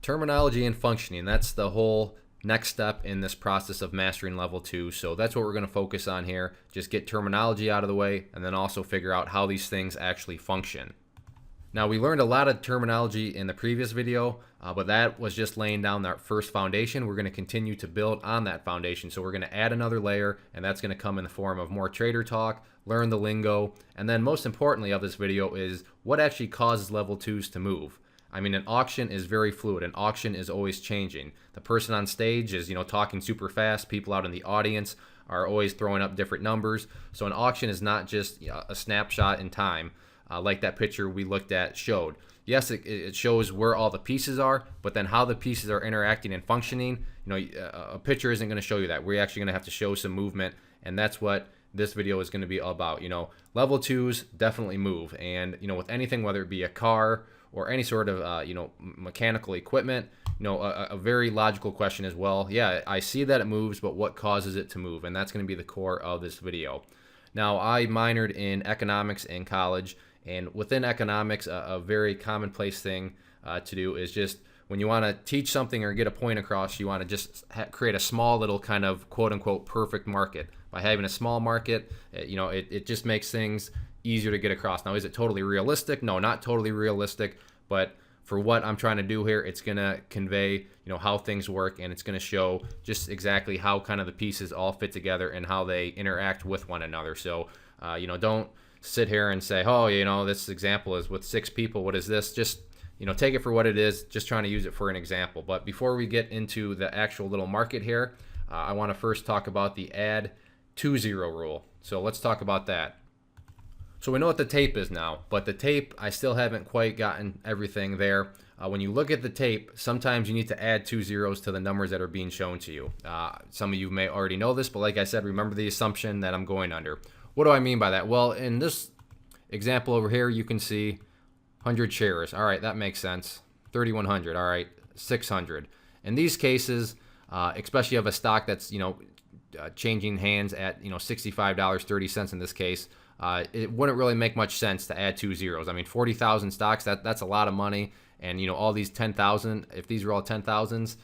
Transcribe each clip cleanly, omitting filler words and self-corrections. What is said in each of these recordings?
Terminology and functioning, that's the whole next step in this process of mastering level 2. So that's what we're going to focus on here. Just get terminology out of the way and then also figure out how these things actually function. Now, we learned a lot of terminology in the previous video, but that was just laying down that first foundation. We're going to continue to build on that foundation. So we're going to add another layer, and that's going to come in the form of more trader talk, learn the lingo, and then most importantly of this video is what actually causes level 2s to move. I mean, an auction is very fluid. An auction is always changing. The person on stage is, talking super fast. People out in the audience are always throwing up different numbers. So an auction is not just a snapshot in time. Like that picture we looked at showed. Yes, it shows where all the pieces are, but then how the pieces are interacting and functioning, a picture isn't going to show you that. We're actually going to have to show some movement, and that's what this video is going to be all about. Level 2s definitely move, and with anything, whether it be a car or any sort of mechanical equipment, a very logical question as well. Yeah, I see that it moves, but what causes it to move? And that's going to be the core of this video. Now, I minored in economics in college. And within economics, a very commonplace thing to do is just when you want to teach something or get a point across, you want to just create a small little kind of quote unquote perfect market. By having a small market, it just makes things easier to get across. Now, is it totally realistic? No, not totally realistic. But for what I'm trying to do here, it's going to convey, how things work, and it's going to show just exactly how kind of the pieces all fit together and how they interact with one another. So, don't sit here and say, oh, this example is with 6 people. What is this? Just, take it for what it is. Just trying to use it for an example. But before we get into the actual little market here, I want to first talk about the add 2-0 rule. So let's talk about that. So we know what the tape is now, but the tape, I still haven't quite gotten everything there. When you look at the tape, sometimes you need to add 2 zeros to the numbers that are being shown to you. Some of you may already know this, but like I said, remember the assumption that I'm going under. What do I mean by that? Well, in this example over here, you can see 100 shares. All right, that makes sense. 3,100. All right, 600. In these cases, especially of a stock that's changing hands at $65.30 in this case, it wouldn't really make much sense to add 2 zeros. I mean, 40,000 stocks, that's a lot of money, and all these 10,000. If these are all 10,000s,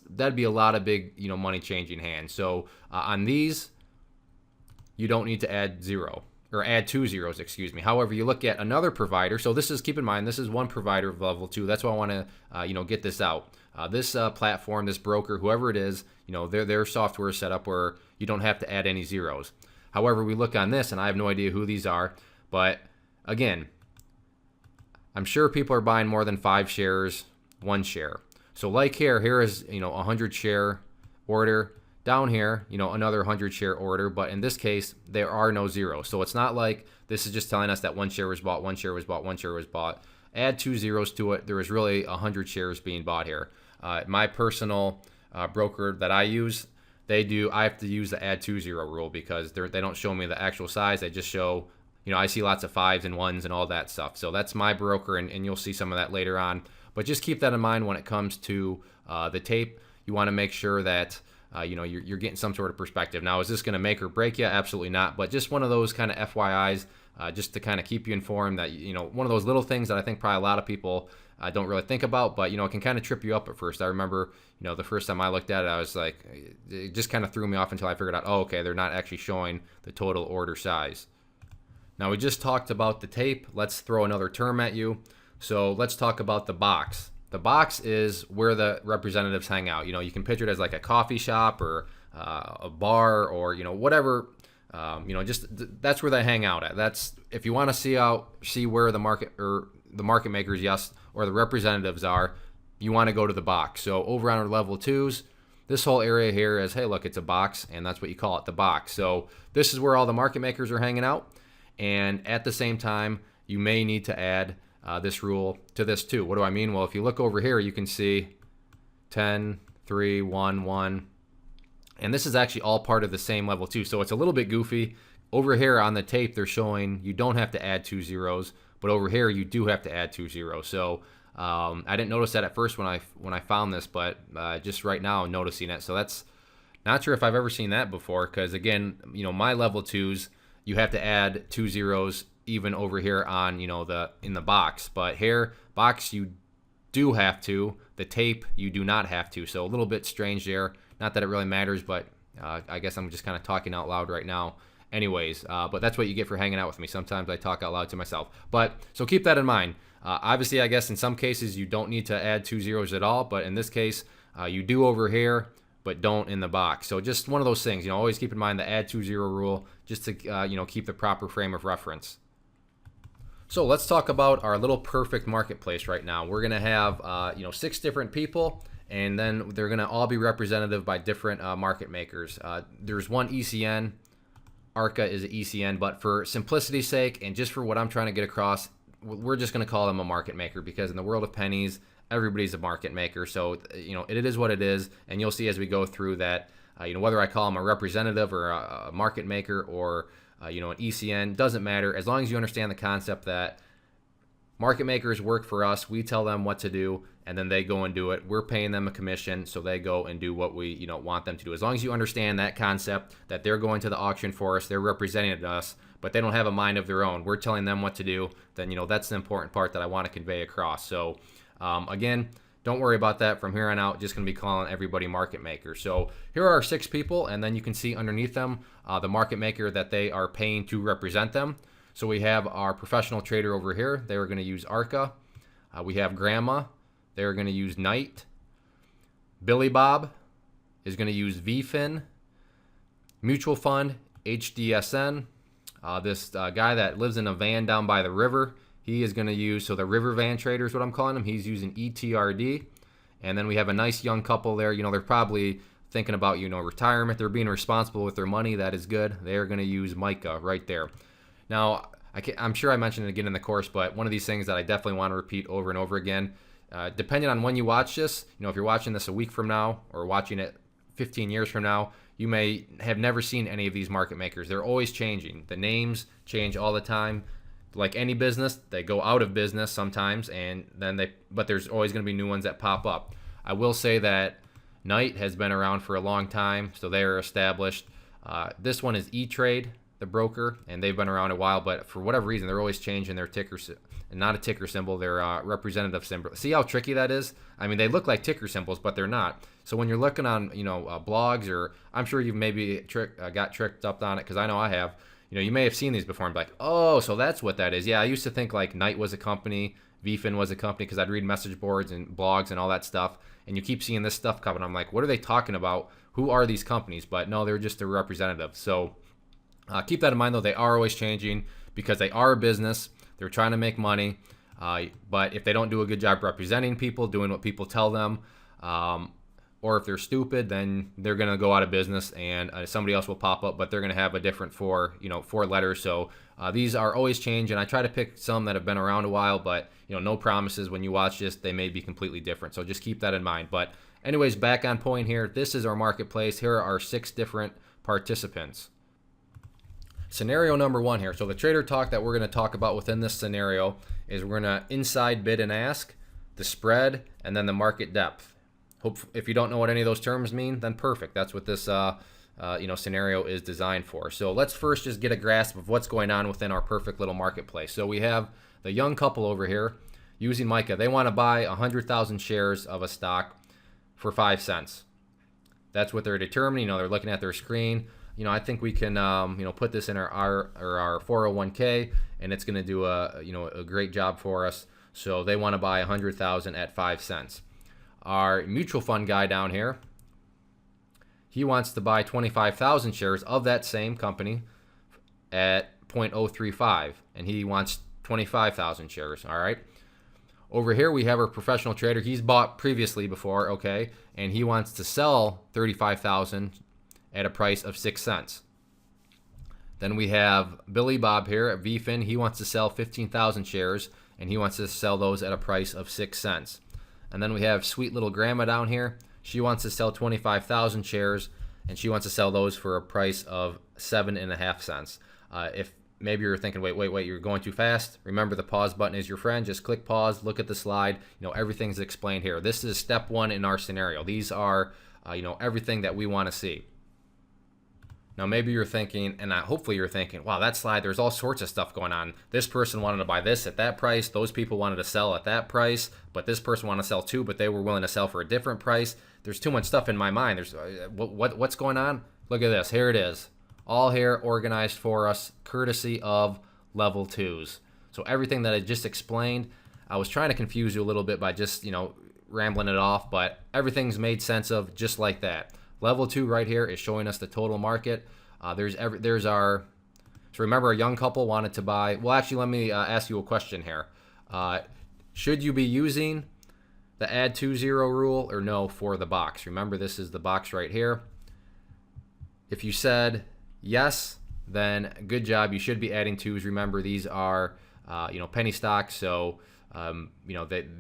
that'd be a lot of big money changing hands. So on these, you don't need to add 2 zeros, excuse me. However, you look at another provider. So this is, keep in mind, this is one provider of level 2. That's why I want to, get this out. This platform, this broker, whoever it is, their software is set up where you don't have to add any zeros. However, we look on this, and I have no idea who these are. But again, I'm sure people are buying more than 5 shares, 1 share. So like here is, a 100 share order. Down here, another 100 share order, but in this case, there are no zeros. So it's not like this is just telling us that 1 share was bought, 1 share was bought, 1 share was bought. Add 2 zeros to it. There is really 100 shares being bought here. My personal broker that I use, I have to use the add 2 zero rule because they don't show me the actual size. They just show, I see lots of 5s and 1s and all that stuff. So that's my broker, and you'll see some of that later on. But just keep that in mind when it comes to the tape. You want to make sure that you're getting some sort of perspective. Now, is this going to make or break you? Absolutely not. But just one of those kind of FYIs, just to kind of keep you informed that, one of those little things that I think probably a lot of people don't really think about, but, it can kind of trip you up at first. I remember, the first time I looked at it, I was like, it just kind of threw me off until I figured out, oh, okay, they're not actually showing the total order size. Now, we just talked about the tape. Let's throw another term at you. So let's talk about the box. The box is where the representatives hang out. You can picture it as like a coffee shop or a bar or whatever. Just that's where they hang out at. That's if you want to see where the market or the market makers, yes, or the representatives are. You want to go to the box. So over on our level 2s, this whole area here is, hey, look, it's a box, and that's what you call it, the box. So this is where all the market makers are hanging out, and at the same time, you may need to add this rule to this too. What do I mean? Well, if you look over here, you can see 10, 3, 1, 1. And this is actually all part of the same level too. So it's a little bit goofy. Over here on the tape, they're showing you don't have to add 2 zeros, but over here you do have to add 2 zeros. So I didn't notice that at first when I found this, but just right now I'm noticing it. So that's not sure if I've ever seen that before, because again, my level 2s, you have to add 2 zeros even over here on in the box, but here box you do have to. The tape, you do not have to. So a little bit strange there. Not that it really matters, but I guess I'm just kind of talking out loud right now. Anyways, but that's what you get for hanging out with me. Sometimes I talk out loud to myself. But so keep that in mind. Obviously, I guess in some cases you don't need to add 2 zeros at all, but in this case, you do over here, but don't in the box. So just one of those things. Always keep in mind the add 2 zero rule, just to keep the proper frame of reference. So let's talk about our little perfect marketplace right now. We're gonna have 6 different people, and then they're gonna all be representative by different market makers. There's one ECN. ARCA is an ECN, but for simplicity's sake and just for what I'm trying to get across, we're just going to call them a market maker, because in the world of pennies, everybody's a market maker. So it is what it is, and you'll see as we go through that whether I call them a representative or a market maker or an ECN, doesn't matter, as long as you understand the concept that market makers work for us. We tell them what to do, and then they go and do it. We're paying them a commission, so they go and do what we want them to do. As long as you understand that concept, that they're going to the auction for us, they're representing us, but they don't have a mind of their own. We're telling them what to do. Then that's the important part that I want to convey across. So again, don't worry about that. From here on out, just going to be calling everybody market maker. So here are our 6 people, and then you can see underneath them the market maker that they are paying to represent them. So we have our professional trader over here. They are going to use ARCA. We have Grandma. They're going to use Knight. Billy Bob is going to use VFin. Mutual Fund, HDSN. This guy that lives in a van down by the river, he is going to use, so the river van trader is what I'm calling him. He's using ETRD. And then we have a nice young couple there. They're probably thinking about, retirement. They're being responsible with their money. That is good. They're going to use MICA right there. Now, I'm sure I mentioned it again in the course, but one of these things that I definitely want to repeat over and over again, depending on when you watch this, if you're watching this a week from now or watching it 15 years from now, you may have never seen any of these market makers. They're always changing. The names change all the time. Like any business, they go out of business sometimes, but there's always going to be new ones that pop up. I will say that Knight has been around for a long time, so they are established. This one is E-Trade, the broker, and they've been around a while, but for whatever reason, they're always changing their ticker, not a ticker symbol, their representative symbol. See how tricky that is? I mean, they look like ticker symbols, but they're not. So when you're looking on, blogs, or I'm sure you've maybe got tricked up on it, because I know I have. You may have seen these before and be like, oh, so that's what that is. Yeah, I used to think like Knight was a company, VFin was a company, because I'd read message boards and blogs and all that stuff, and you keep seeing this stuff coming. I'm like, what are they talking about? Who are these companies? But no, they're just a representative. So keep that in mind, though. They are always changing because they are a business. They're trying to make money. But if they don't do a good job representing people, doing what people tell them, or if they're stupid, then they're going to go out of business, and somebody else will pop up, but they're going to have a different four letters. So these are always changing. I try to pick some that have been around a while, but no promises. When you watch this, they may be completely different. So just keep that in mind. But anyways, back on point here. This is our marketplace. Here are our 6 different participants. Scenario number 1 here. So the trader talk that we're going to talk about within this scenario is we're going to inside bid and ask, the spread, and then the market depth. If you don't know what any of those terms mean, then perfect. That's what this scenario is designed for. So let's first just get a grasp of what's going on within our perfect little marketplace. So we have the young couple over here using MICA. They want to buy 100,000 shares of a stock for 5 cents. That's what they're determining. They're looking at their screen. I think we can put this in our 401k, and it's going to do a great job for us. So they want to buy 100,000 at 5 cents. Our mutual fund guy down here, he wants to buy 25,000 shares of that same company at 0.035, and he wants 25,000 shares. All right. Over here we have our professional trader. He's bought previously before, okay, and he wants to sell 35,000 at a price of 6 cents. Then we have Billy Bob here at VFin. He wants to sell 15,000 shares, and he wants to sell those at a price of 6 cents. And then we have sweet little Grandma down here. She wants to sell 25,000 shares, and she wants to sell those for a price of 7.5 cents. If maybe you're thinking, wait, you're going too fast, remember the pause button is your friend. Just click pause, look at the slide. Everything's explained here. This is step 1 in our scenario. These are, everything that we want to see. Now maybe you're thinking, and hopefully you're thinking, wow, that slide, there's all sorts of stuff going on. This person wanted to buy this at that price. Those people wanted to sell at that price, but this person wanted to sell too, but they were willing to sell for a different price. There's too much stuff in my mind. There's what's going on? Look at this. Here it is. All here organized for us, courtesy of level 2s. So everything that I just explained, I was trying to confuse you a little bit by just, rambling it off, but everything's made sense of just like that. Level 2 right here is showing us the total market. There's our, so remember a young couple wanted to buy, well actually let me ask you a question here. Should you be using the add 2 0 rule or no for the box? Remember this is the box right here. If you said yes, then good job, you should be adding 2s. Remember these are penny stocks, so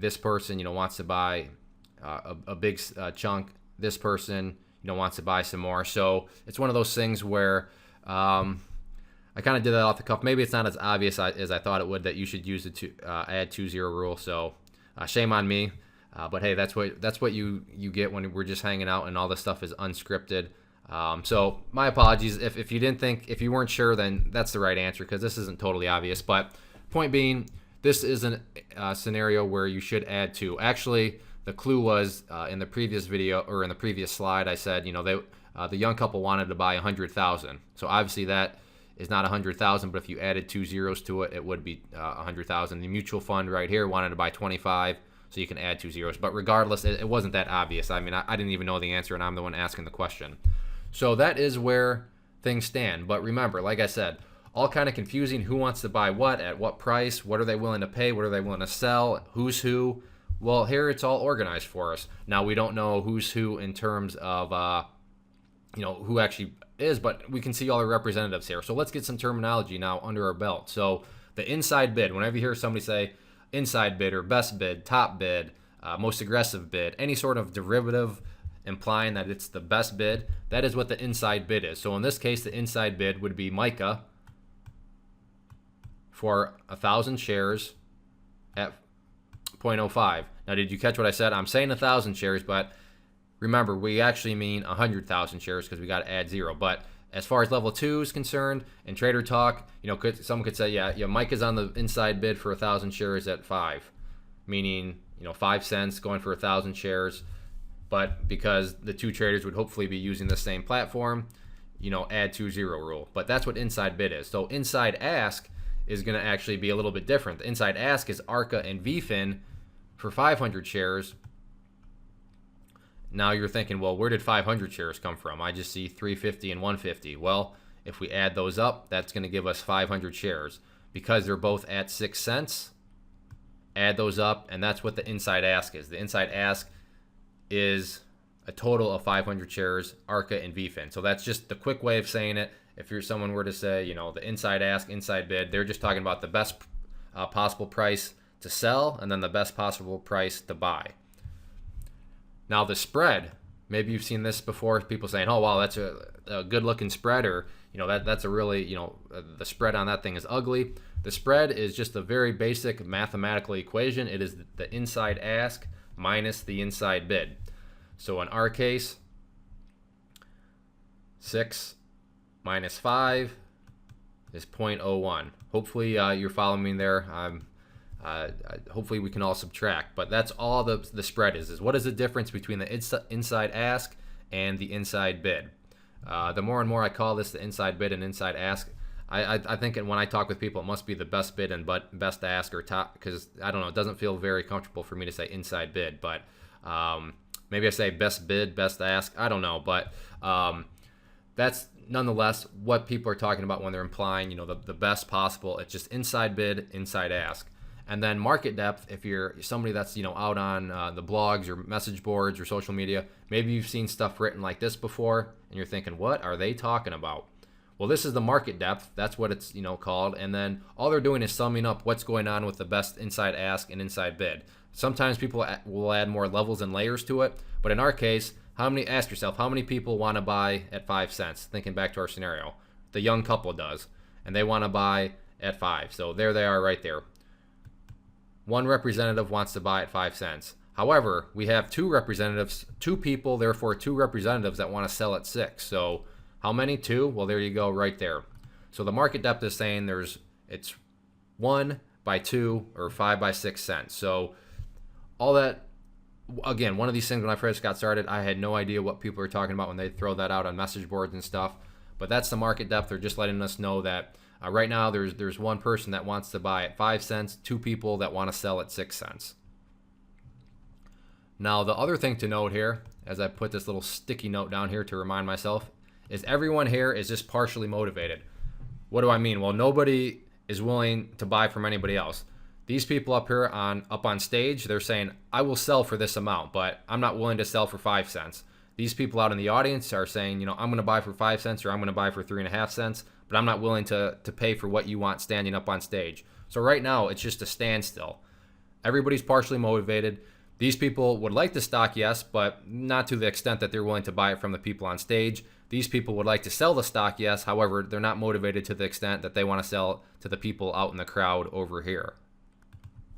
this person wants to buy a big chunk. This person wants to buy some more. So it's one of those things where I kind of did that off the cuff. Maybe it's not as obvious as I thought it would that you should use the add 2 0 rule. So shame on me. But hey, that's what you get when we're just hanging out and all this stuff is unscripted. So my apologies if you weren't sure, then that's the right answer because this isn't totally obvious. But point being, this isn't a scenario where you should add 2. Actually, the clue was in the previous video or in the previous slide. I said the young couple wanted to buy 100,000. So obviously that is not 100,000, but if you added 2 zeros to it, it would be 100,000. The mutual fund right here wanted to buy 25, so you can add 2 zeros. But regardless, it wasn't that obvious. I mean, I didn't even know the answer, and I'm the one asking the question. So that is where things stand. But remember, like I said, all kind of confusing. Who wants to buy what at what price? What are they willing to pay? What are they willing to sell? Who's who? Well, here it's all organized for us. Now we don't know who's who in terms of who actually is, but we can see all the representatives here. So let's get some terminology now under our belt. So the inside bid. Whenever you hear somebody say inside bid or best bid, top bid, most aggressive bid, any sort of derivative implying that it's the best bid, that is what the inside bid is. So in this case, the inside bid would be Micah for 1,000 shares at 0.05. Now, did you catch what I said? I'm saying 1,000 shares, but remember, we actually mean 100,000 shares because we got to add 0. But as far as level 2 is concerned, in Trader Talk, someone could say, yeah, Mike is on the inside bid for 1,000 shares at 5, meaning 5 cents going for 1,000 shares. But because the two traders would hopefully be using the same platform, add 2 0 rule. But that's what inside bid is. So inside ask is going to actually be a little bit different. The inside ask is ARCA and VFIN for 500 shares. Now you're thinking, well, where did 500 shares come from? I just see 350 and 150. Well, if we add those up, that's going to give us 500 shares. Because they're both at 6 cents, add those up, and that's what the inside ask is. The inside ask is a total of 500 shares, ARCA and VFIN. So that's just the quick way of saying it. If someone were to say, the inside ask, inside bid, they're just talking about the best possible price to sell and then the best possible price to buy. Now the spread, maybe you've seen this before, people saying, oh, wow, that's a good looking spread, or, that's a really, the spread on that thing is ugly. The spread is just a very basic mathematical equation. It is the inside ask minus the inside bid. So in our case, 6 minus 5 is 0.01. Hopefully you're following me there. Hopefully we can all subtract, but that's all the spread is what is the difference between the inside ask and the inside bid. The more and more I call this the inside bid and inside ask, I think when I talk with people, it must be the best bid and best ask or top, because I don't know, it doesn't feel very comfortable for me to say inside bid, but maybe I say best bid, best ask, I don't know, but that's nonetheless what people are talking about when they're implying the best possible. It's just inside bid, inside ask. And then market depth, if you're somebody that's out on the blogs or message boards or social media, maybe you've seen stuff written like this before and you're thinking, what are they talking about? Well, this is the market depth. That's what it's called. And then all they're doing is summing up what's going on with the best inside ask and inside bid. Sometimes people will add more levels and layers to it, but in our case, ask yourself, how many people want to buy at 5 cents? Thinking back to our scenario, the young couple does, and they want to buy at 5. So there they are right there. One representative wants to buy at 5 cents. However, we have two representatives, two people, therefore two representatives that want to sell at 6. So How many? 2? Well, there you go right there. So the market depth is saying it's 1 by 2 or 5 by 6 cents. So all that, again, one of these things when I first got started, I had no idea what people were talking about when they throw that out on message boards and stuff. But that's the market depth. They're just letting us know that right now there's one person that wants to buy at 5 cents, 2 people that want to sell at 6 cents. Now, the other thing to note here, as I put this little sticky note down here to remind myself, is everyone here is just partially motivated. What do I mean? Well, nobody is willing to buy from anybody else. These people up here up on stage, they're saying, I will sell for this amount, but I'm not willing to sell for 5 cents. These people out in the audience are saying, I'm going to buy for 5 cents or I'm going to buy for 3.5 cents, but I'm not willing to pay for what you want standing up on stage. So right now, it's just a standstill. Everybody's partially motivated. These people would like the stock, yes, but not to the extent that they're willing to buy it from the people on stage. These people would like to sell the stock, yes. However, they're not motivated to the extent that they want to sell to the people out in the crowd over here.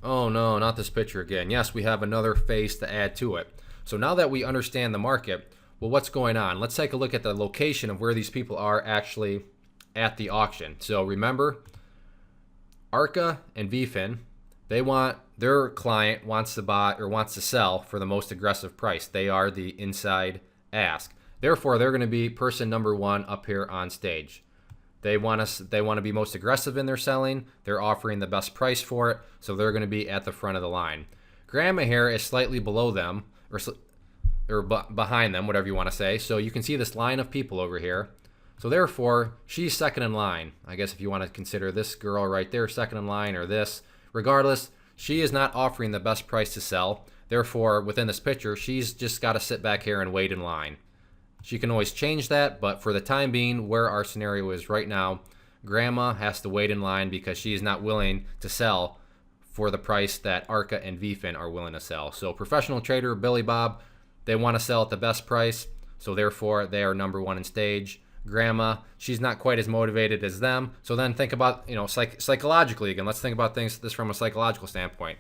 Oh no, not this picture again. Yes, we have another face to add to it. So now that we understand the market, well, what's going on? Let's take a look at the location of where these people are actually at the auction. So remember, ARCA and VFin, their client wants to buy or wants to sell for the most aggressive price. They are the inside ask. Therefore, they're going to be person number 1 up here on stage. They want to be most aggressive in their selling. They're offering the best price for it, so they're going to be at the front of the line. Grandma here is slightly below them, or behind them, whatever you want to say. So you can see this line of people over here. So therefore, she's second in line. I guess if you want to consider this girl right there second in line, or this, regardless, she is not offering the best price to sell. Therefore, within this picture, she's just got to sit back here and wait in line. She can always change that, but for the time being, where our scenario is right now, Grandma has to wait in line because she is not willing to sell for the price that ARCA and VFin are willing to sell. So professional trader Billy Bob, they want to sell at the best price, so therefore they are number 1 in stage. Grandma, she's not quite as motivated as them. So then think about, psychologically again. Let's think about this from a psychological standpoint.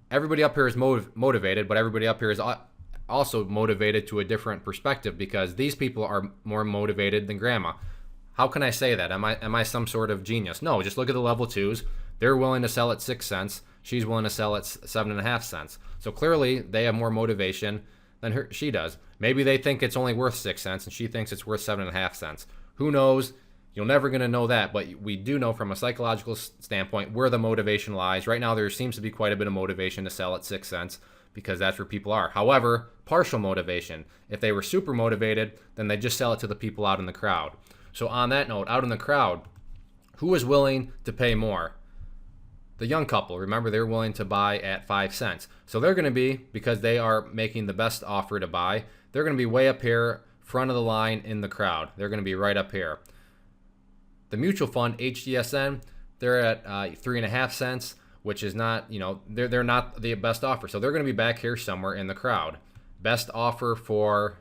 Everybody up here is motivated, but everybody up here is also motivated to a different perspective because these people are more motivated than Grandma. How can I say that? Am I some sort of genius? No, just look at the level 2s. They're willing to sell at 6 cents. She's willing to sell at 7.5 cents. So clearly they have more motivation than she does. Maybe they think it's only worth 6 cents and she thinks it's worth 7.5 cents. Who knows? You're never going to know that, but we do know from a psychological standpoint where the motivation lies. Right now there seems to be quite a bit of motivation to sell at 6 cents because that's where people are. However, partial motivation. If they were super motivated, then they just sell it to the people out in the crowd. So on that note, out in the crowd, who is willing to pay more? The young couple. Remember, they're willing to buy at 5 cents. So they're going to be, because they are making the best offer to buy, they're going to be way up here, front of the line in the crowd. They're going to be right up here. The mutual fund, HDSN, they're at 3.5 cents, which is not, they're not the best offer. So they're going to be back here somewhere in the crowd. Best offer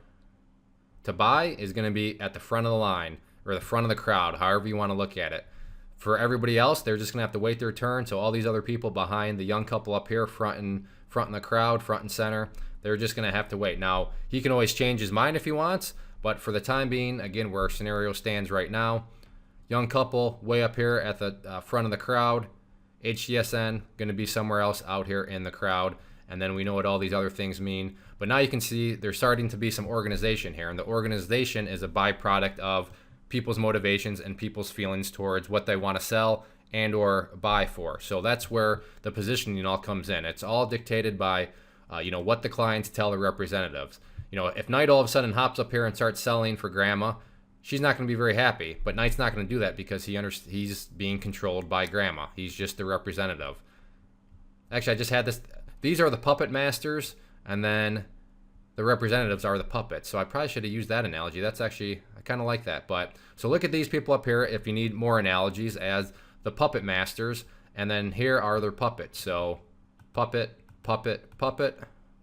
to buy is going to be at the front of the line or the front of the crowd, however you want to look at it. For everybody else, they're just going to have to wait their turn. So all these other people behind the young couple up here, front in the crowd, front and center, they're just going to have to wait. Now, he can always change his mind if he wants, but for the time being, again, where our scenario stands right now, young couple way up here at the front of the crowd, HDSN going to be somewhere else out here in the crowd, and then we know what all these other things mean. But now you can see there's starting to be some organization here, and the organization is a byproduct of people's motivations and people's feelings towards what they want to sell and or buy for. So that's where the positioning all comes in. It's all dictated by what the clients tell the representatives. If Knight all of a sudden hops up here and starts selling for Grandma, she's not going to be very happy. But Knight's not going to do that because he's being controlled by Grandma. He's just the representative. Actually, I just had this. These are the puppet masters, and then the representatives are the puppets. So I probably should have used that analogy. That's actually, I kind of like that. But so look at these people up here if you need more analogies as the puppet masters, and then here are their puppets. So puppet, puppet, puppet,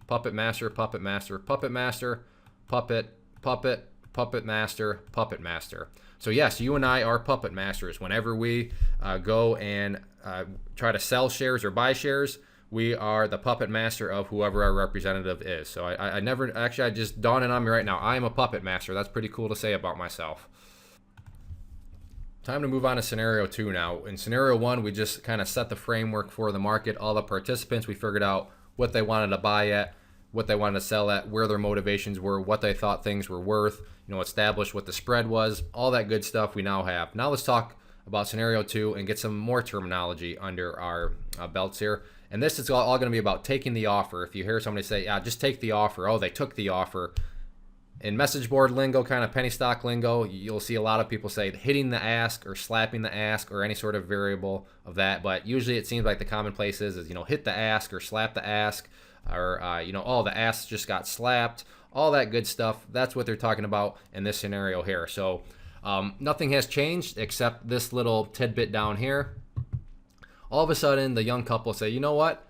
puppet master, puppet master, puppet master, puppet, puppet, puppet master, puppet master. So yes, you and I are puppet masters. Whenever we go and try to sell shares or buy shares, we are the puppet master of whoever our representative is. So I never, actually, I just dawning on me right now, I am a puppet master. That's pretty cool to say about myself. Time to move on to scenario 2 now. In scenario 1, we just kind of set the framework for the market. All the participants, we figured out what they wanted to buy at, what they wanted to sell at, where their motivations were, what they thought things were worth, establish what the spread was, all that good stuff we now have. Now let's talk about scenario 2 and get some more terminology under our belts here. And this is all going to be about taking the offer. If you hear somebody say, yeah, just take the offer. Oh, they took the offer. In message board lingo, kind of penny stock lingo, you'll see a lot of people say hitting the ask or slapping the ask or any sort of variable of that. But usually it seems like the commonplace is hit the ask or slap the ask, or oh, the ask just got slapped, all that good stuff. That's what they're talking about in this scenario here. So nothing has changed except this little tidbit down here. All of a sudden, the young couple say, you know what?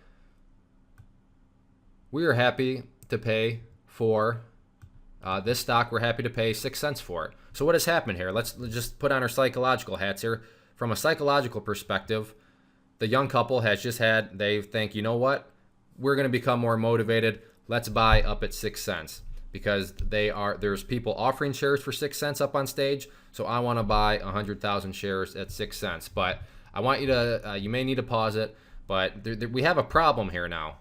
We are happy to pay for this stock. We're happy to pay 6 cents for it. So what has happened here? Let's just put on our psychological hats here. From a psychological perspective, the young couple has just they think, you know what? We're going to become more motivated. Let's buy up at 6 cents because there's people offering shares for 6 cents up on stage. So I want to buy 100,000 shares at 6 cents. But I want you to, you may need to pause it, but we have a problem here now.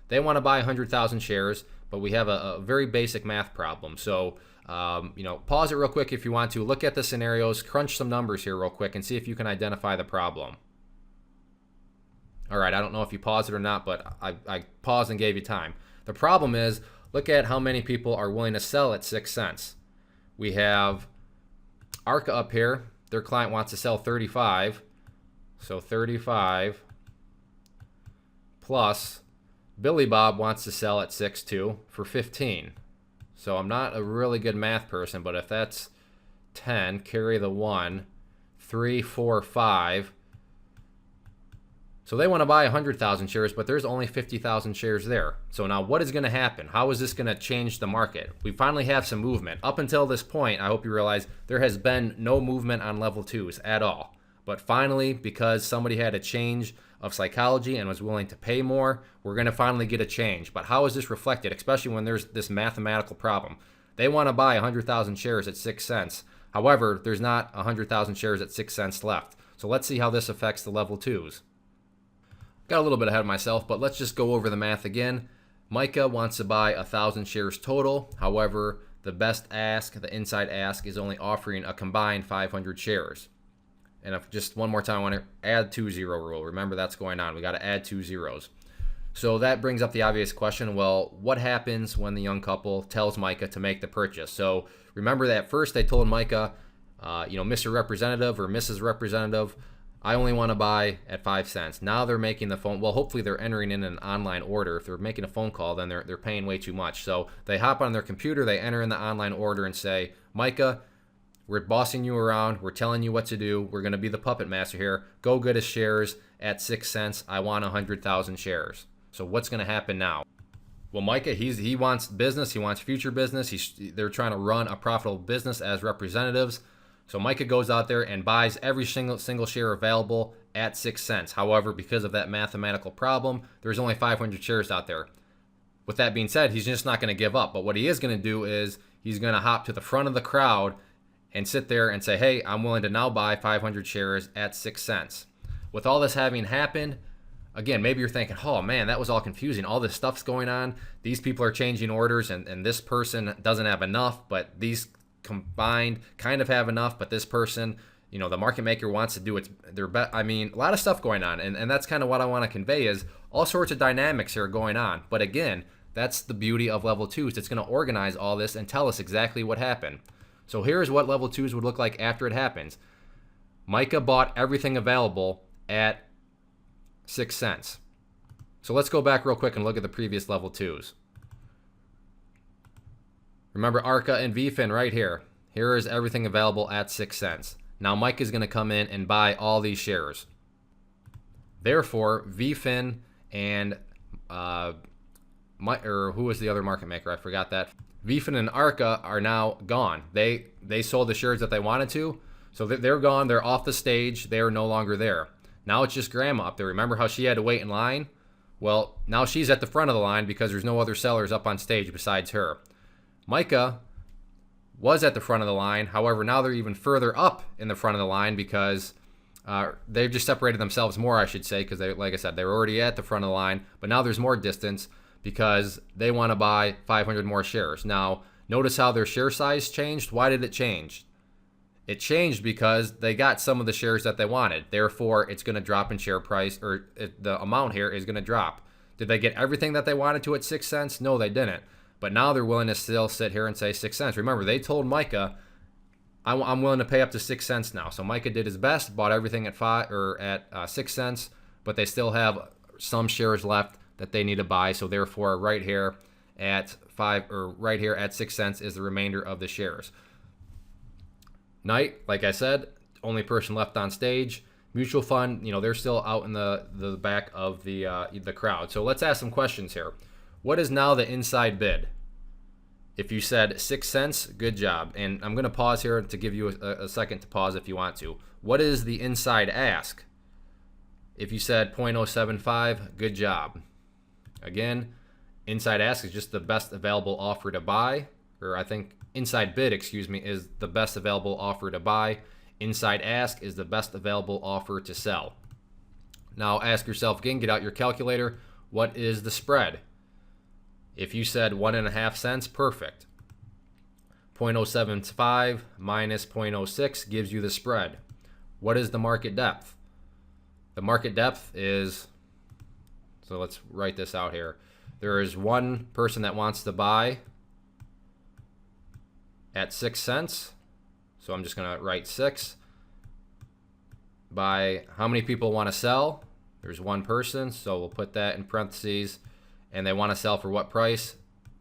They want to buy 100,000 shares, but we have a very basic math problem. So, pause it real quick if you want to. Look at the scenarios, crunch some numbers here real quick, and see if you can identify the problem. All right, I don't know if you paused it or not, but I paused and gave you time. The problem is, look at how many people are willing to sell at 6 cents. We have Arca up here. Their client wants to sell 35. So 35 plus Billy Bob wants to sell at 6.2 for 15. So I'm not a really good math person, but if that's 10, carry the 1, 3, 4, 5. So they want to buy 100,000 shares, but there's only 50,000 shares there. So now what is going to happen? How is this going to change the market? We finally have some movement. Up until this point, I hope you realize there has been no movement on level 2s at all. But finally, because somebody had a change of psychology and was willing to pay more, we're going to finally get a change. But how is this reflected, especially when there's this mathematical problem? They want to buy 100,000 shares at 6 cents. However, there's not 100,000 shares at 6 cents left. So let's see how this affects the level 2s. Got a little bit ahead of myself, but let's just go over the math again. Micah wants to buy 1,000 shares total. However, the best ask, the inside ask, is only offering a combined 500 shares. And if just one more time, I want to add 2 0 rule. Remember, that's going on. We got to add 2 zeros. So that brings up the obvious question. Well, what happens when the young couple tells Micah to make the purchase? So remember that first they told Micah, Mr. Representative or Mrs. Representative, I only want to buy at 5 cents. Now they're making the phone. Well, hopefully they're entering in an online order. If they're making a phone call, then they're paying way too much. So they hop on their computer, they enter in the online order and say, Micah, we're bossing you around. We're telling you what to do. We're going to be the puppet master here. Go get us shares at 6 cents. I want 100,000 shares. So what's going to happen now? Well, Micah, he wants business. He wants future business. They're trying to run a profitable business as representatives. So Micah goes out there and buys every single share available at 6 cents. However, because of that mathematical problem, there's only 500 shares out there. With that being said, he's just not going to give up. But what he is going to do is he's going to hop to the front of the crowd and sit there and say, hey, I'm willing to now buy 500 shares at 6 cents. With all this having happened, again, maybe you're thinking, oh man, that was all confusing. All this stuff's going on. These people are changing orders and this person doesn't have enough, but these combined kind of have enough, but this person, the market maker wants to do their best. I mean, a lot of stuff going on. And that's kind of what I want to convey is all sorts of dynamics here going on. But again, that's the beauty of level 2s. It's going to organize all this and tell us exactly what happened. So here's what level 2s would look like after it happens. Micah bought everything available at 6 cents. So let's go back real quick and look at the previous level 2s. Remember Arca and VFin right here. Here is everything available at 6 cents. Now Micah is going to come in and buy all these shares. Therefore, VFin and who was the other market maker? I forgot that. VFin and Arca are now gone. They sold the shares that they wanted to, so they're gone. They're off the stage. They are no longer there. Now it's just Grandma up there. Remember how she had to wait in line? Well, now she's at the front of the line because there's no other sellers up on stage besides her. Micah was at the front of the line. However, now they're even further up in the front of the line because they've just separated themselves more, I should say, because like I said, they were already at the front of the line, but now there's more distance because they want to buy 500 more shares. Now, notice how their share size changed. Why did it change? It changed because they got some of the shares that they wanted. Therefore, it's going to drop in share price, or the amount here is going to drop. Did they get everything that they wanted to at 6 cents? No, they didn't. But now they're willing to still sit here and say 6 cents. Remember, they told Micah, I'm willing to pay up to 6 cents now. So Micah did his best, bought everything at 6 cents, but they still have some shares left that they need to buy. So therefore, right here at 6 cents is the remainder of the shares. Knight, like I said, only person left on stage. Mutual fund, they're still out in the back of the crowd. So let's ask some questions here. What is now the inside bid? If you said 6 cents, good job. And I'm going to pause here to give you a second to pause if you want to. What is the inside ask? If you said 0.075, good job. Again, inside ask is just the best available offer to buy, or I think inside bid, is the best available offer to buy. Inside ask is the best available offer to sell. Now ask yourself again, get out your calculator, what is the spread? If you said 1.5 cents, perfect. 0.075 minus 0.06 gives you the spread. What is the market depth? The market depth is, so let's write this out here. There is one person that wants to buy at 6 cents. So I'm just going to write 6. By how many people want to sell? There's one person, so we'll put that in parentheses. And they want to sell for what price?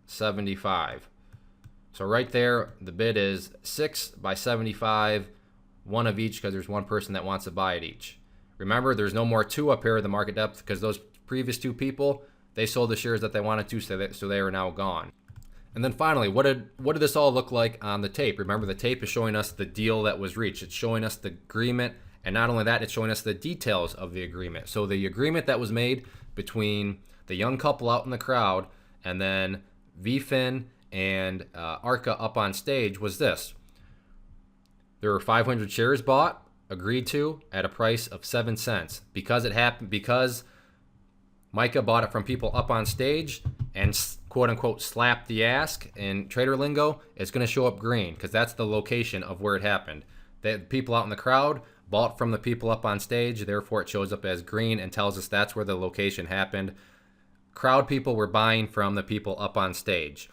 75. So right there, the bid is 6 by 75, one of each, because there's one person that wants to buy it each. Remember, there's no more 2 up here at the market depth because those previous 2 people, they sold the shares that they wanted to, so they are now gone. And then finally, what did this all look like on the tape? Remember, the tape is showing us the deal that was reached. It's showing us the agreement, and not only that, it's showing us the details of the agreement. So the agreement that was made between the young couple out in the crowd and then VFin and Arca up on stage was this. There were 500 shares bought, agreed to, at a price of 7 cents. Because it happened, because Micah bought it from people up on stage and quote-unquote slapped the ask in trader lingo, it's going to show up green because that's the location of where it happened. The people out in the crowd bought from the people up on stage, therefore it shows up as green and tells us that's where the location happened. Crowd people were buying from the people up on stage.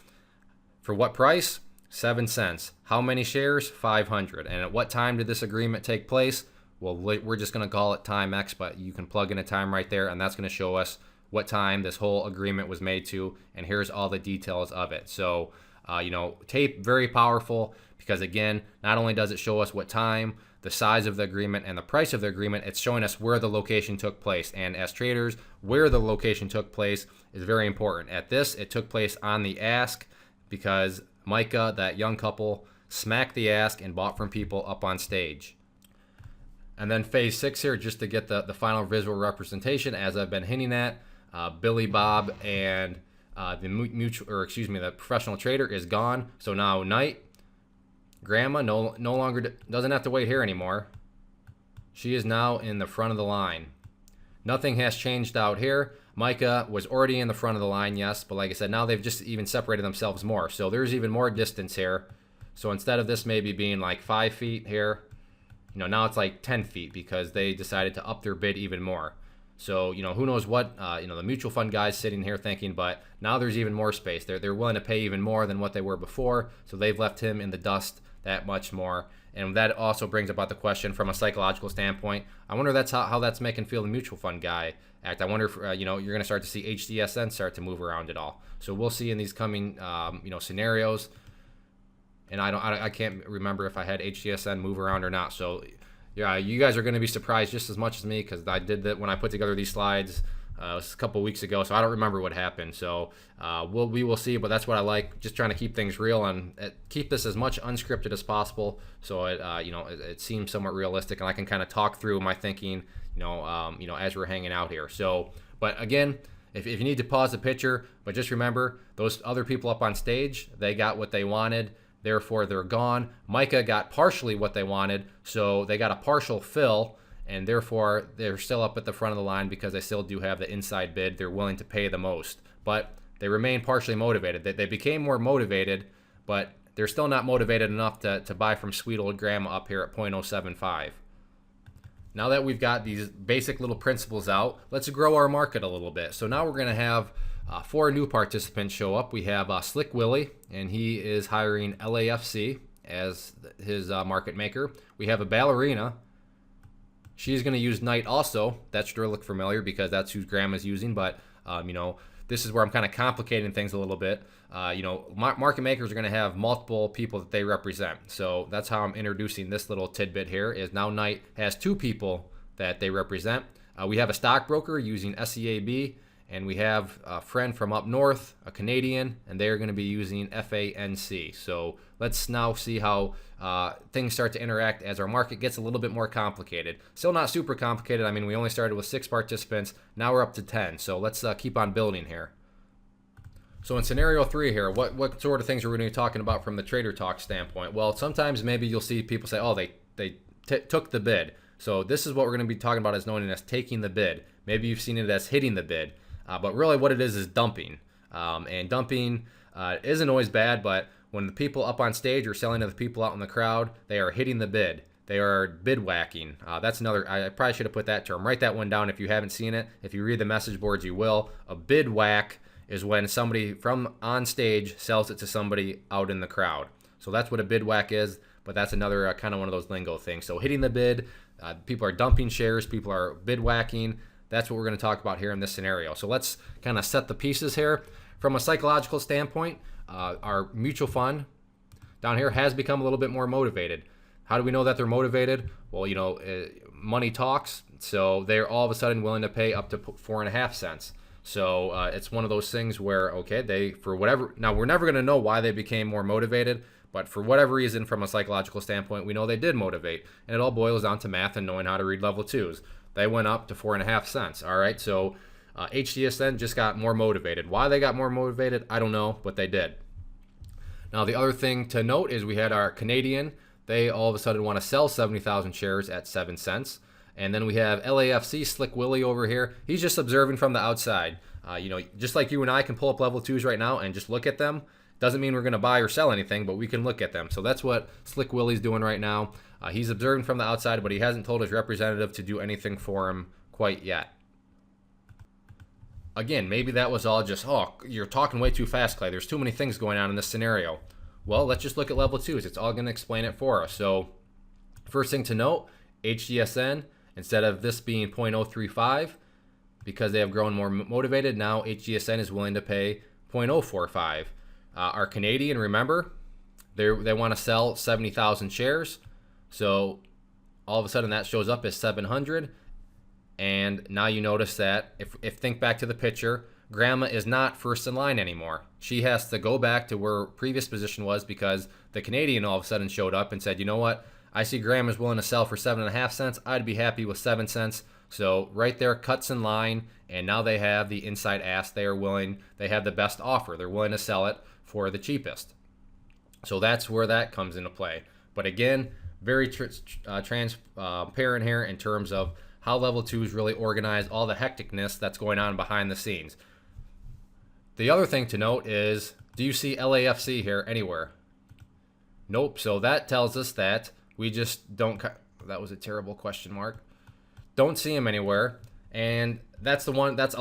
For what price? 7 cents. How many shares? 500. And at what time did this agreement take place? Well, we're just going to call it time X, but you can plug in a time right there, and that's going to show us what time this whole agreement was made to, and here's all the details of it. So, tape, very powerful, because again, not only does it show us what time, the size of the agreement, and the price of the agreement, it's showing us where the location took place. And as traders, where the location took place is very important. At this, it took place on the ask because Micah, that young couple, smacked the ask and bought from people up on stage. And then phase 6 here, just to get the final visual representation, as I've been hinting at, Billy Bob and the professional trader is gone. So now Knight, Grandma no longer doesn't have to wait here anymore. She is now in the front of the line. Nothing has changed out here. Micah was already in the front of the line, yes, but like I said, now they've just even separated themselves more. So there's even more distance here. So instead of this maybe being like 5 feet here, now it's like 10 feet because they decided to up their bid even more. So, who knows what, the mutual fund guy's sitting here thinking, but now there's even more space. They're willing to pay even more than what they were before, so they've left him in the dust that much more. And that also brings about the question from a psychological standpoint. I wonder that's how that's making feel the mutual fund guy act. I wonder if, you're going to start to see HDSN start to move around at all. So we'll see in these coming, scenarios. And I can't remember if I had HDSN move around or not. So yeah, you guys are going to be surprised just as much as me because I did that when I put together these slides a couple weeks ago. So I don't remember what happened. So we will see. But that's what I like, just trying to keep things real and keep this as much unscripted as possible. So it seems somewhat realistic, and I can kind of talk through my thinking, as we're hanging out here. So, but again, if you need to pause the picture, but just remember, those other people up on stage, they got what they wanted, therefore they're gone. Micah got partially what they wanted, so they got a partial fill, and therefore they're still up at the front of the line because they still do have the inside bid. They're willing to pay the most, but they remain partially motivated. They became more motivated, but they're still not motivated enough to buy from sweet old grandma up here at 0.075. Now that we've got these basic little principles out, let's grow our market a little bit. So now we're going to have 4 new participants show up. We have Slick Willie, and he is hiring LAFC as his market maker. We have a ballerina. She's going to use Knight also. That should look familiar because that's who grandma's using, but this is where I'm kind of complicating things a little bit. Market makers are going to have multiple people that they represent. So that's how I'm introducing this little tidbit here, is now Knight has 2 people that they represent. We have a stockbroker using SEAB, and we have a friend from up north, a Canadian, and they're going to be using FANC. So let's now see how things start to interact as our market gets a little bit more complicated. Still not super complicated. I mean, we only started with 6 participants. Now we're up to 10. So let's keep on building here. So in scenario 3 here, what sort of things are we going to be talking about from the Trader Talk standpoint? Well, sometimes maybe you'll see people say, oh, they took the bid. So this is what we're going to be talking about as known as taking the bid. Maybe you've seen it as hitting the bid. But really what it is dumping. And dumping isn't always bad, but when the people up on stage are selling to the people out in the crowd, they are hitting the bid. They are bid whacking. That's another, I probably should have put that term. Write that one down if you haven't seen it. If you read the message boards, you will. A bid whack is when somebody from on stage sells it to somebody out in the crowd. So that's what a bid whack is, but that's another kind of one of those lingo things. So hitting the bid, people are dumping shares, people are bid whacking. That's what we're going to talk about here in this scenario. So let's kind of set the pieces here. From a psychological standpoint, our mutual fund down here has become a little bit more motivated. How do we know that they're motivated? Well, money talks. So they're all of a sudden willing to pay up to 4.5 cents. So it's one of those things where, okay, now we're never going to know why they became more motivated, but for whatever reason, from a psychological standpoint, we know they did motivate. And it all boils down to math and knowing how to read level 2s. They went up to 4.5 cents. All right, so HGSN just got more motivated. Why they got more motivated, I don't know, but they did. Now, the other thing to note is we had our Canadian. They all of a sudden want to sell 70,000 shares at 7 cents. And then we have LAFC, Slick Willie over here. He's just observing from the outside. Just like you and I can pull up level 2s right now and just look at them. Doesn't mean we're going to buy or sell anything, but we can look at them. So that's what Slick Willie's doing right now. He's observing from the outside, but he hasn't told his representative to do anything for him quite yet. Again, maybe that was all just, oh, you're talking way too fast, Clay. There's too many things going on in this scenario. Well, let's just look at level 2s. It's all going to explain it for us. So first thing to note, HGSN, instead of this being 0.035, because they have grown more motivated, now HGSN is willing to pay 0.045. Our Canadian, remember, they want to sell 70,000 shares. So all of a sudden that shows up as 700. And now you notice that if think back to the picture, grandma is not first in line anymore. She has to go back to where previous position was because the Canadian all of a sudden showed up and said, you know what? I see grandma's willing to sell for 7.5 cents. I'd be happy with 7 cents. So right there, cuts in line. And now they have the inside ask. They have the best offer. They're willing to sell it for the cheapest. So that's where that comes into play. But again, very transparent here in terms of how level 2s really organize all the hecticness that's going on behind the scenes. The other thing to note is, do you see LAFC here anywhere? Nope. So that tells us that we just don't, that was a terrible question mark. Don't see him anywhere. And that's a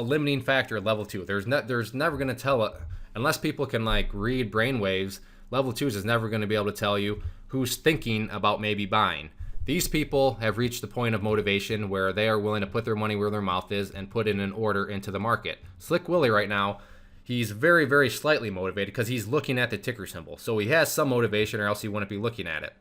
limiting factor at level 2. There's never going to tell it, unless people can read brainwaves, level 2s is never going to be able to tell you who's thinking about maybe buying. These people have reached the point of motivation where they are willing to put their money where their mouth is and put in an order into the market. Slick Willie right now, he's very, very slightly motivated because he's looking at the ticker symbol. So he has some motivation or else he wouldn't be looking at it.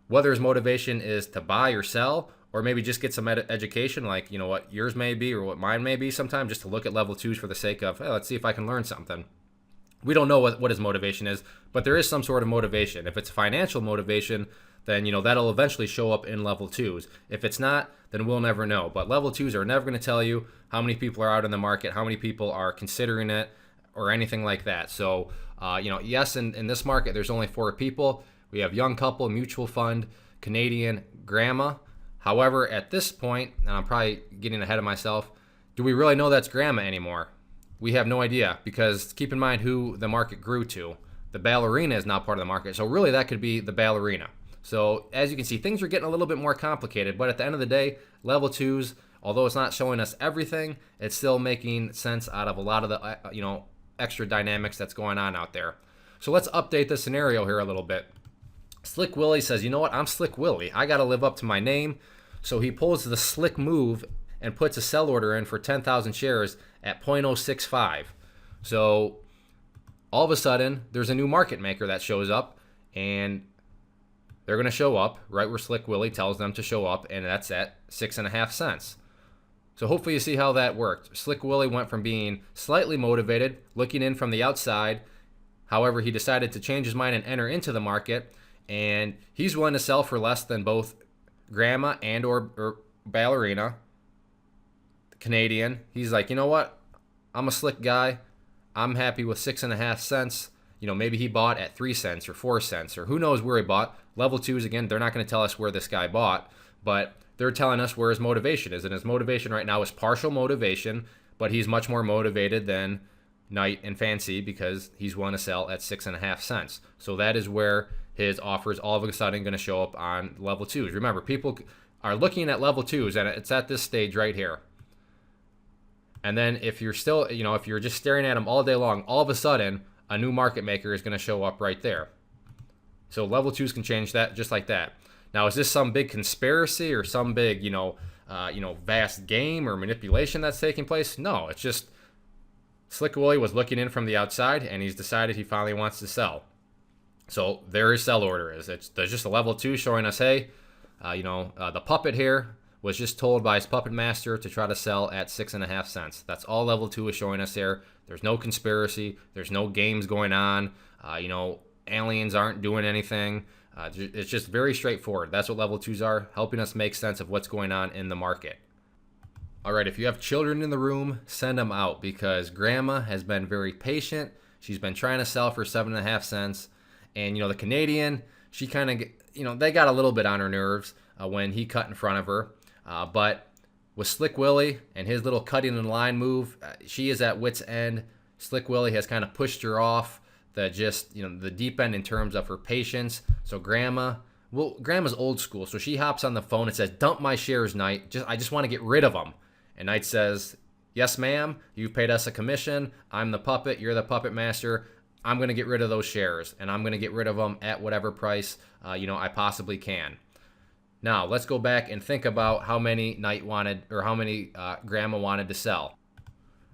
Whether his motivation is to buy or sell, or maybe just get some education like, what yours may be or what mine may be sometimes, just to look at level 2s for the sake of, hey, let's see if I can learn something. We don't know what his motivation is, but there is some sort of motivation. If it's financial motivation, then that'll eventually show up in level 2s. If it's not, then we'll never know. But level 2s are never going to tell you how many people are out in the market, how many people are considering it, or anything like that. So yes, in this market there's only 4 people. We have young couple, mutual fund, Canadian, grandma. However, at this point, and I'm probably getting ahead of myself, do we really know that's grandma anymore? We have no idea, because keep in mind who the market grew to. The ballerina is now part of the market, so really that could be the ballerina. So as you can see, things are getting a little bit more complicated, but at the end of the day, level 2s, although it's not showing us everything, it's still making sense out of a lot of the extra dynamics that's going on out there. So let's update the scenario here a little bit. Slick Willie says, you know what, I'm Slick Willie. I got to live up to my name. So he pulls the slick move and puts a sell order in for 10,000 shares at 0.065. So all of a sudden, there's a new market maker that shows up, and they're going to show up right where Slick Willie tells them to show up, and that's at 6.5 cents. So hopefully you see how that worked. Slick Willie went from being slightly motivated, looking in from the outside. However, he decided to change his mind and enter into the market, and he's willing to sell for less than both grandma and or ballerina, Canadian. He's like, you know what? I'm a slick guy. I'm happy with 6.5 cents. Maybe he bought at 3 cents or 4 cents, or who knows where he bought. Level 2s, again, they're not going to tell us where this guy bought, but they're telling us where his motivation is. And his motivation right now is partial motivation, but he's much more motivated than Knight and Fancy because he's willing to sell at 6.5 cents. So that is where his offer is all of a sudden going to show up on level 2s. Remember, people are looking at level 2s, and it's at this stage right here. And then if you're still, if you're just staring at them all day long, all of a sudden, a new market maker is going to show up right there. So level 2s can change that just like that. Now, is this some big conspiracy or some big, vast game or manipulation that's taking place? No, it's just Slick Willie was looking in from the outside, and he's decided he finally wants to sell. So there his sell order is. There's just a level 2 showing us, hey, the puppet here was just told by his puppet master to try to sell at 6.5 cents. That's all level 2 is showing us here. There's no conspiracy. There's no games going on. Aliens aren't doing anything. It's just very straightforward. That's what level 2s are, helping us make sense of what's going on in the market. All right, if you have children in the room, send them out, because grandma has been very patient. She's been trying to sell for 7.5 cents. And, the Canadian, she kind of, they got a little bit on her nerves when he cut in front of her. But with Slick Willie and his little cutting in line move, she is at wit's end. Slick Willie has kind of pushed her off the deep end in terms of her patience. So grandma's old school. So she hops on the phone and says, dump my shares, Knight. I just want to get rid of them. And Knight says, yes, ma'am. You paid us a commission. I'm the puppet. You're the puppet master. I'm going to get rid of those shares, and I'm going to get rid of them at whatever price I possibly can. Now, let's go back and think about how many Knight wanted, or how many grandma wanted to sell.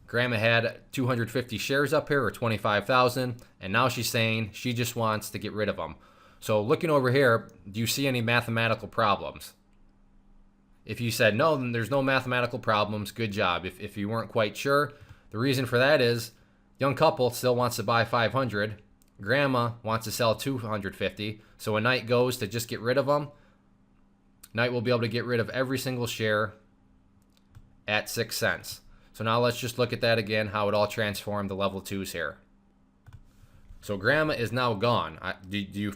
Grandma had 250 shares up here, or 25,000, and now she's saying she just wants to get rid of them. So looking over here, do you see any mathematical problems? If you said no, then there's no mathematical problems. Good job. If you weren't quite sure, the reason for that is young couple still wants to buy 500. Grandma wants to sell 250. So when Knight goes to just get rid of them, Knight will be able to get rid of every single share at 6 cents. So now let's just look at that again, how it all transformed the level 2s here. So grandma is now gone.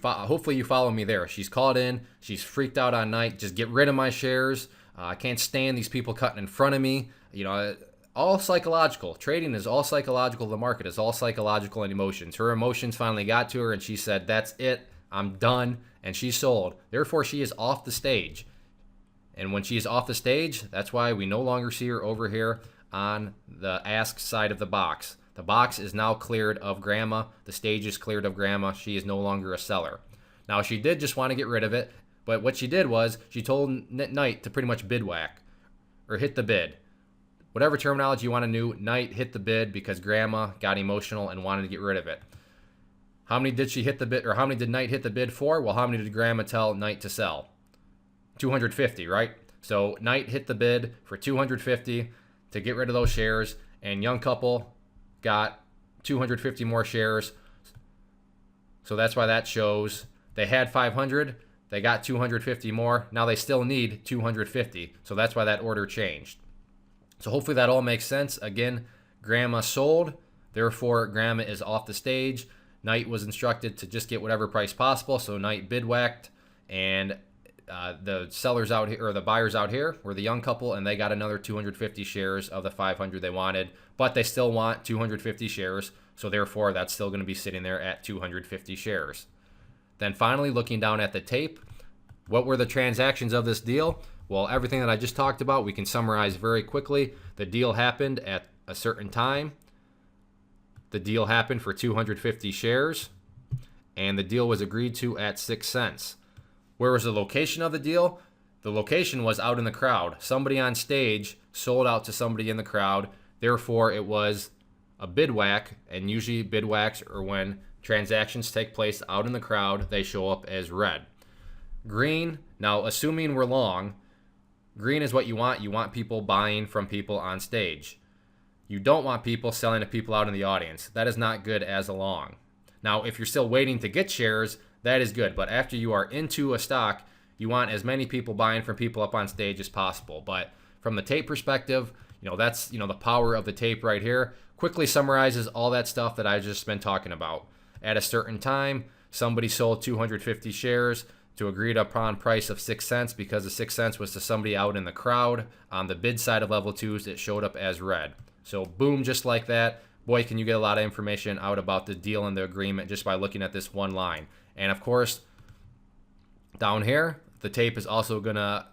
Hopefully you follow me there. She's called in. She's freaked out on Knight. Just get rid of my shares. I can't stand these people cutting in front of me. All psychological. Trading is all psychological. The market is all psychological and emotions. Her emotions finally got to her, and she said, that's it. I'm done. And she sold. Therefore, she is off the stage. And when she is off the stage, that's why we no longer see her over here on the ask side of the box. The box is now cleared of grandma. The stage is cleared of grandma. She is no longer a seller. Now, she did just want to get rid of it, but what she did was she told Knight to pretty much bid whack, or hit the bid. Whatever terminology you want to do, Knight hit the bid because grandma got emotional and wanted to get rid of it. How many did she hit the bid, or how many did Knight hit the bid for? Well, how many did grandma tell Knight to sell? 250, right? So Knight hit the bid for 250 to get rid of those shares, and young couple got 250 more shares. So that's why that shows they had 500, They got 250 more. Now they still need 250. So that's why that order changed. So hopefully that all makes sense. Again, Grandma sold. Therefore, Grandma is off the stage. Knight was instructed to just get whatever price possible. So Knight bid whacked, and the sellers out here, or the buyers out here, were the young couple, and they got another 250 shares of the 500 they wanted, but they still want 250 shares. So therefore, that's still going to be sitting there at 250 shares. Then finally, looking down at the tape, what were the transactions of this deal? Well, everything that I just talked about, we can summarize very quickly. The deal happened at a certain time. The deal happened for 250 shares, and the deal was agreed to at 6 cents. Where was the location of the deal? The location was out in the crowd. Somebody on stage sold out to somebody in the crowd. Therefore, it was a bid whack, and usually bid whacks are when transactions take place out in the crowd. They show up as red. Green, now assuming we're long, green is what you want. You want people buying from people on stage. You don't want people selling to people out in the audience. That is not good as a long. Now, if you're still waiting to get shares, that is good. But after you are into a stock, you want as many people buying from people up on stage as possible. But from the tape perspective, that's, the power of the tape right here. Quickly summarizes all that stuff that I've just been talking about. At a certain time, somebody sold 250 shares to agreed upon price of 6 cents, because the 6 cents was to somebody out in the crowd. On the bid side of level 2s, it showed up as red. So boom, just like that. Boy, can you get a lot of information out about the deal and the agreement just by looking at this one line. And of course, down here, the tape is also going to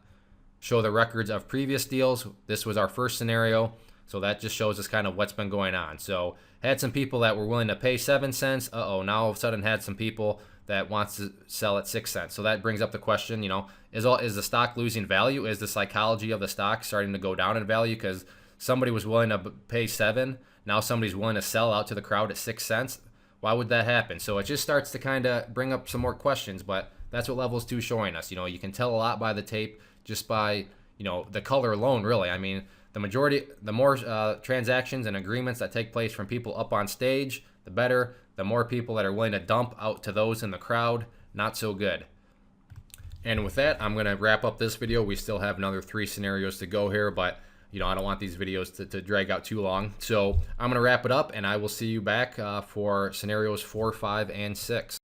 show the records of previous deals. This was our first scenario, so that just shows us kind of what's been going on. So had some people that were willing to pay 7 cents. Now all of a sudden had some people that wants to sell at 6 cents. So that brings up the question, is the stock losing value? Is the psychology of the stock starting to go down in value because somebody was willing to pay 7? Now somebody's willing to sell out to the crowd at 6 cents. Why would that happen? So it just starts to kind of bring up some more questions, but that's what levels 2 showing us. You can tell a lot by the tape, just by, the color alone, really. I mean, the more transactions and agreements that take place from people up on stage, the better. The more people that are willing to dump out to those in the crowd, not so good. And with that, I'm going to wrap up this video. We still have another 3 scenarios to go here, but I don't want these videos to drag out too long. So I'm going to wrap it up, and I will see you back for scenarios 4, 5, and 6.